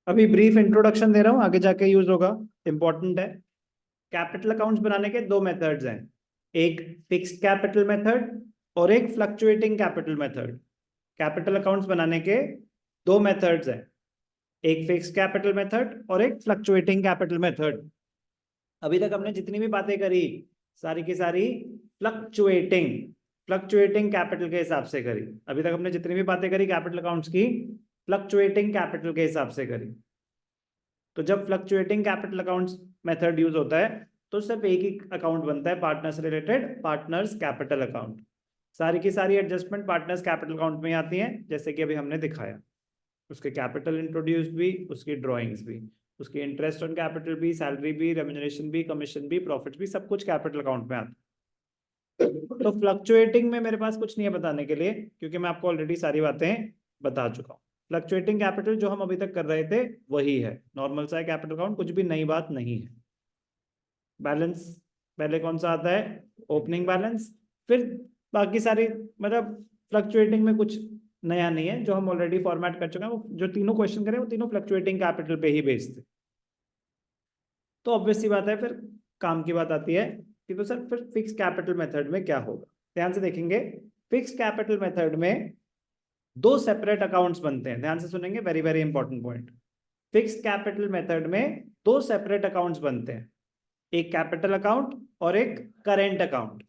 अभी brief introduction दे रहा हूं, आगे जाके यूज होगा, इंपॉर्टेंट है। कैपिटल अकाउंट्स बनाने के दो मेथड्स हैं, एक फिक्स्ड कैपिटल मेथड और एक fluctuating capital method. Capital accounts बनाने के दो मेथड्स हैं, एक फिक्स्ड कैपिटल मेथड और एक फ्लक्चुएटिंग कैपिटल मेथड। अभी तक हमने जितनी भी बातें करी सारी की सारी फ्लक्चुएटिंग फ्लक्चुएटिंग कैपिटल के हिसाब से करी। अभी तक हमने जितनी भी बातें करी कैपिटल अकाउंट्स की फ्लक्चुएटिंग कैपिटल के हिसाब से करी। तो जब fluctuating capital accounts method use होता है तो सिर्फ एक ही अकाउंट बनता है, partners related partners capital account. सारी की सारी एडजस्टमेंट पार्टनर्स कैपिटल अकाउंट में आती हैं, जैसे कि अभी हमने दिखाया। उसके कैपिटल इंट्रोड्यूस्ड भी, उसकी ड्राइंग्स भी, उसकी इंटरेस्ट ऑन कैपिटल भी, सैलरी भी, रेम्यूनरेशन भी, कमीशन भी, प्रॉफिट भी, सब कुछ कैपिटल अकाउंट में आता है। तो फ्लक्चुएटिंग में मेरे पास कुछ नहीं है बताने के लिए, क्योंकि मैं आपको ऑलरेडी सारी बातें बता चुका हूँ। फ्लक्चुएटिंग कैपिटल जो हम अभी तक कर रहे थे वही है, नॉर्मल सा है कैपिटल अकाउंट, कुछ भी नई बात नहीं है। बैलेंस पहले कौन सा आता है, ओपनिंग बैलेंस, फिर बाकी सारी, मतलब फ्लक्चुएटिंग में कुछ नया नहीं है, जो हम ऑलरेडी फॉर्मेट कर चुके हैं। वो जो तीनों क्वेश्चन करें वो तीनों फ्लक्चुएटिंग कैपिटल पे ही बेस्ड थे। तो ऑब्वियस सी बात है, फिर काम की बात आती है कि तो सर फिर फिक्स कैपिटल मेथड में क्या होगा। ध्यान से देखेंगे, फिक्स कैपिटल मेथड में दो सेपरेट अकाउंट्स बनते हैं। ध्यान से सुनेंगे, very very important point. Fix capital method में दो सेपरेट अकाउंट्स बनते हैं, एक कैपिटल अकाउंट और एक करेंट अकाउंट।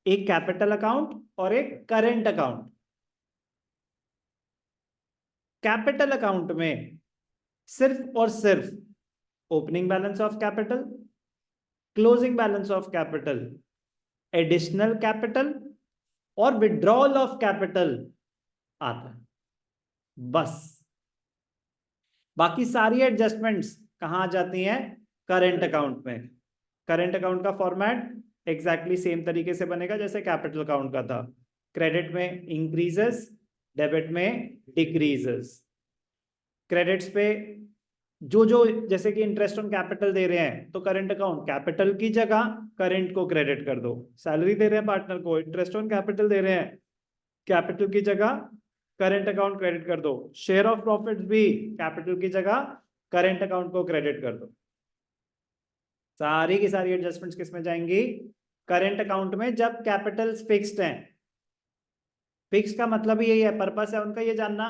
एक कैपिटल अकाउंट और एक करेंट अकाउंट। कैपिटल अकाउंट में सिर्फ और सिर्फ opening balance of capital, closing balance of capital, additional capital और विड्रॉल ऑफ कैपिटल आता है, बस। बाकी सारी एडजस्टमेंट्स कहां आ जाती हैं, करेंट अकाउंट में। करेंट अकाउंट का फॉर्मेट एग्जैक्टली सेम तरीके से बनेगा जैसे कैपिटल अकाउंट का था। क्रेडिट में इंक्रीजेस, डेबिट में डिक्रीजेस। क्रेडिट्स पे जो जो, जैसे कि इंटरेस्ट ऑन कैपिटल दे रहे हैं तो करंट अकाउंट कैपिटल की जगह करंट को क्रेडिट कर दो। सैलरी दे रहे हैं पार्टनर को, इंटरेस्ट ऑन कैपिटल दे रहे हैं, कैपिटल की जगह करंट अकाउंट क्रेडिट कर दो। शेयर ऑफ प्रॉफिट्स भी कैपिटल की जगह करंट अकाउंट को क्रेडिट कर दो। सारी की सारी एडजस्टमेंट्स किस में जाएंगी, करंट अकाउंट में, जब कैपिटल्स फिक्स्ड हैं। फिक्स का मतलब यही है, पर्पस है उनका ये जानना।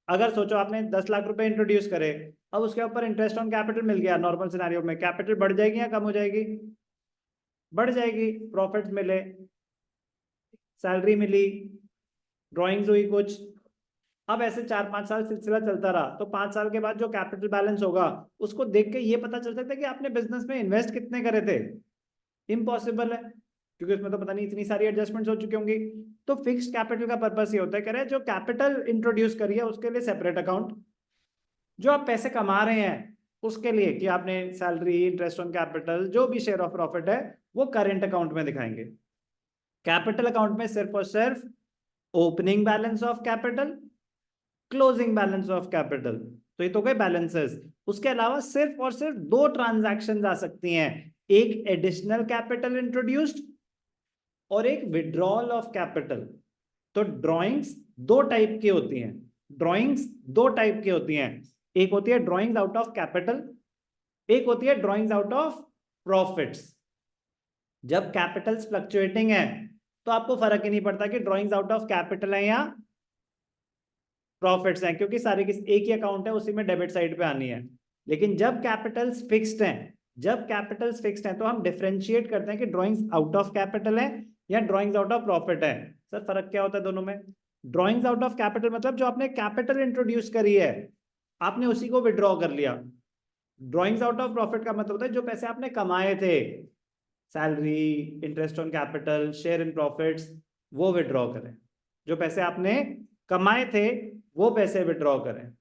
अगर सोचो आपने 10 लाख रुपए इंट्रोड्यूस करे, अब उसके ऊपर इंटरेस्ट ऑन कैपिटल मिल गया, नॉर्मल सिनेरियो में कैपिटल बढ़ जाएगी या कम हो जाएगी, बढ़ जाएगी। प्रॉफिट्स मिले, सैलरी मिली, ड्राइंग्स हुई कुछ। अब ऐसे 4-5 साल सिलसिला चलता रहा तो 5 साल के बाद जो कैपिटल बैलेंस होगा उसको देख के ये पता चल सकता है कि आपने बिजनेस में इन्वेस्ट कितने करे थे। इम्पॉसिबल है, क्योंकि उसमें तो पता नहीं इतनी सारी एडजस्टमेंट्स हो चुकी होंगी। तो फिक्स्ड कैपिटल का पर्पस ये होता है, कह रहे हैं जो कैपिटल इंट्रोड्यूस करी है उसके लिए सेपरेट अकाउंट, जो आप पैसे कमा रहे हैं उसके लिए कि आपने सैलरी, इंटरेस्ट ऑन कैपिटल, जो भी शेयर ऑफ प्रॉफिट है वो करेंट अकाउंट में दिखाएंगे। कैपिटल अकाउंट में सिर्फ और सिर्फ opening balance of capital, closing balance of capital, तो ये तो गए बैलेंसेस। उसके अलावा सिर्फ और सिर्फ दो ट्रांजैक्शंस आ सकती हैं, एक एडिशनल कैपिटल इंट्रोड्यूस्ड और एक विड्रॉल ऑफ कैपिटल। तो ड्राइंग्स दो टाइप की होती हैं, ड्राइंग्स दो टाइप की होती हैं, एक होती है ड्राइंग्स आउट ऑफ कैपिटल, एक होती है ड्राइंग्स आउट ऑफ प्रॉफिट्स। जब कैपिटल्स फ्लक्चुएटिंग है तो आपको फर्क ही नहीं पड़ता कि ड्राइंग्स आउट ऑफ कैपिटल है या प्रॉफिट्स हैं, क्योंकि सारे एक ही अकाउंट है, उसी में डेबिट साइड पे आनी है। लेकिन जब कैपिटल्स फिक्स्ड हैं, जब कैपिटल्स फिक्स्ड हैं तो हम डिफरेंशिएट करते हैं कि ड्राइंग्स आउट ऑफ कैपिटल है या ड्राइंग्स आउट ऑफ प्रॉफिट है। सर फर्क क्या होता है दोनों में, ड्राइंग्स आउट ऑफ कैपिटल मतलब जो आपने कैपिटल इंट्रोड्यूस करी है आपने उसी को विड्रॉ कर लिया। ड्राइंग्स आउट ऑफ प्रॉफिट का मतलब होता है जो पैसे आपने कमाए थे, salary, interest on capital, share in profits, वो विड्रॉ करें। जो पैसे आपने कमाए थे वो पैसे विड्रॉ करें।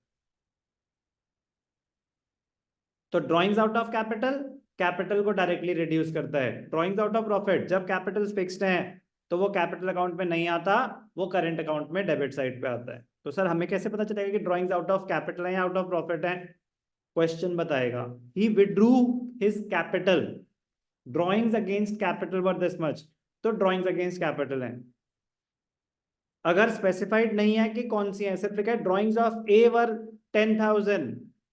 तो drawings out of capital capital को डायरेक्टली रिड्यूस करता है। ड्राइंग्स आउट ऑफ प्रॉफिट जब कैपिटल फिक्स्ड हैं तो वो कैपिटल अकाउंट में नहीं आता, वो करंट अकाउंट में डेबिट साइड पे आता है। तो सर हमें कैसे पता चलेगा कि ड्राइंग्स आउट ऑफ कैपिटल है या आउट ऑफ प्रॉफिट है, क्वेश्चन बताएगा। ही withdrew his capital, drawings against capital were this much, तो ड्राइंग्स अगेंस्ट कैपिटल है। अगर स्पेसिफाइड नहीं है कि कौन सी है, सिर्फ लिखा है ड्राइंग्स ऑफ ए वर 10,000,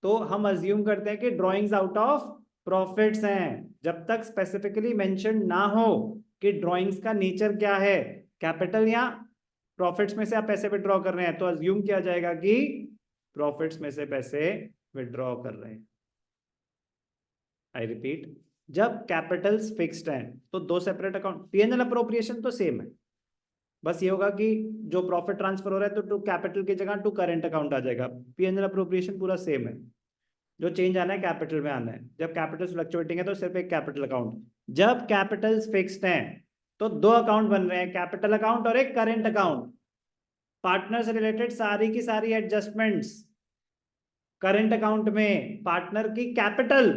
तो हम अज्यूम करते हैं कि ड्रॉइंग्स आउट ऑफ प्रॉफिट्स हैं, जब तक स्पेसिफिकली मेंशन ना हो कि ड्रॉइंग्स का नेचर क्या है, कैपिटल या प्रॉफिट्स में से आप पैसे विड्रॉ कर रहे हैं, तो अज्यूम किया जाएगा कि प्रॉफिट्स में से पैसे विड्रॉ कर रहे हैं। आई रिपीट, जब कैपिटल्स फिक्स्ड हैं तो दो सेपरेट अकाउंट, पीएनएल अप्रोप्रिएशन तो सेम है, बस ये होगा कि जो प्रॉफिट ट्रांसफर हो रहा है तो टू कैपिटल की जगह टू करेंट अकाउंट आ जाएगा। पीएनएल अप्रोप्रिएशन पूरा सेम है, जो चेंज आना है कैपिटल में आना है। जब कैपिटल फ्लक्चुएटिंग है तो सिर्फ एक कैपिटल अकाउंट, जब कैपिटल्स फिक्स्ड हैं तो दो अकाउंट बन रहे हैं, कैपिटल अकाउंट और एक करेंट अकाउंट। पार्टनर से रिलेटेड सारी की सारी एडजस्टमेंट्स करेंट अकाउंट में, पार्टनर की capital,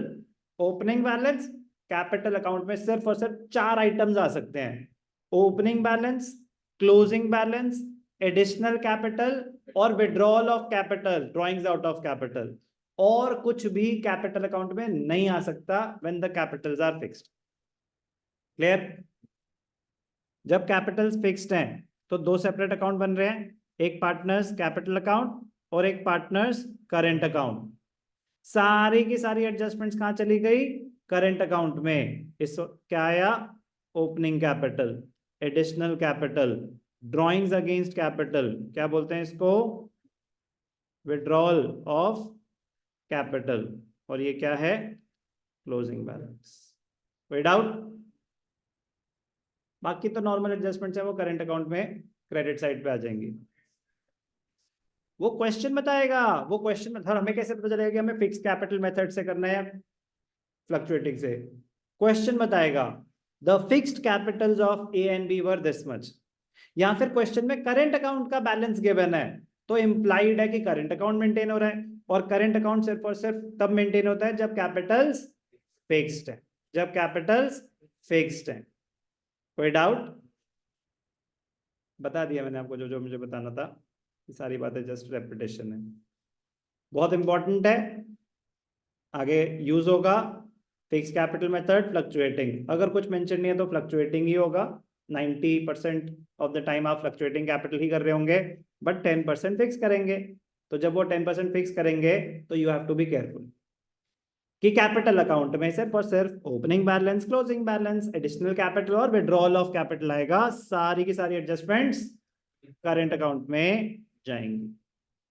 opening balance, capital account में सिर्फ और सिर्फ चार आइटम्स आ सकते हैं, opening balance, closing balance, additional capital और withdrawal of capital, drawings out of capital. और कुछ भी कैपिटल अकाउंट में नहीं आ सकता when the capitals are fixed. Clear? जब कैपिटल्स फिक्स्ड हैं तो दो सेपरेट अकाउंट बन रहे हैं, एक पार्टनर्स कैपिटल अकाउंट और एक पार्टनर्स करेंट अकाउंट। सारी की सारी एडजस्टमेंट्स कहां चली गई? करेंट अकाउंट में। इस क्या आया? Opening capital, additional capital, drawings against capital, क्या बोलते हैं इसको? विड्रॉल ऑफ कैपिटल, और ये क्या है? Closing balance. कोई डाउट? बाकी तो नॉर्मल एडजस्टमेंट्स है, वो करंट अकाउंट में क्रेडिट साइड पे आ जाएंगी। वो क्वेश्चन बताएगा, वो क्वेश्चन में हमें कैसे पता चलेगा कि हमें फिक्स कैपिटल मेथड से करना है फ्लक्चुएटिंग से? क्वेश्चन बताएगा the fixed capitals of A and B were this much, या फिर क्वेश्चन में करंट अकाउंट का बैलेंस गिवन है तो इंप्लाइड है कि करंट अकाउंट मेंटेन हो रहा है, और करंट अकाउंट सिर्फ और सिर्फ तब मेंटेन होता है जब कैपिटल्स फिक्स्ड है, जब कैपिटल्स फिक्स्ड है। कोई डाउट? बता दिया मैंने आपको जो जो मुझे बताना था, ये सारी बातें जस्ट रेपिटेशन है, बहुत इंपॉर्टेंट है, आगे यूज होगा। फिक्स कैपिटल मेथड, फ्लक्चुएटिंग, अगर कुछ मेंशन नहीं है तो फ्लक्चुएटिंग ही होगा। 90% ऑफ द टाइम आप फ्लक्चुएटिंग कैपिटल ही कर रहे होंगे, बट 10% फिक्स करेंगे। तो जब वो 10% फिक्स करेंगे तो you have to be careful कि कैपिटल अकाउंट में सिर्फ और सिर्फ opening balance, closing balance, additional capital और विड्रॉल ऑफ कैपिटल आएगा, सारी की सारी एडजस्टमेंट्स करंट अकाउंट में जाएंगी।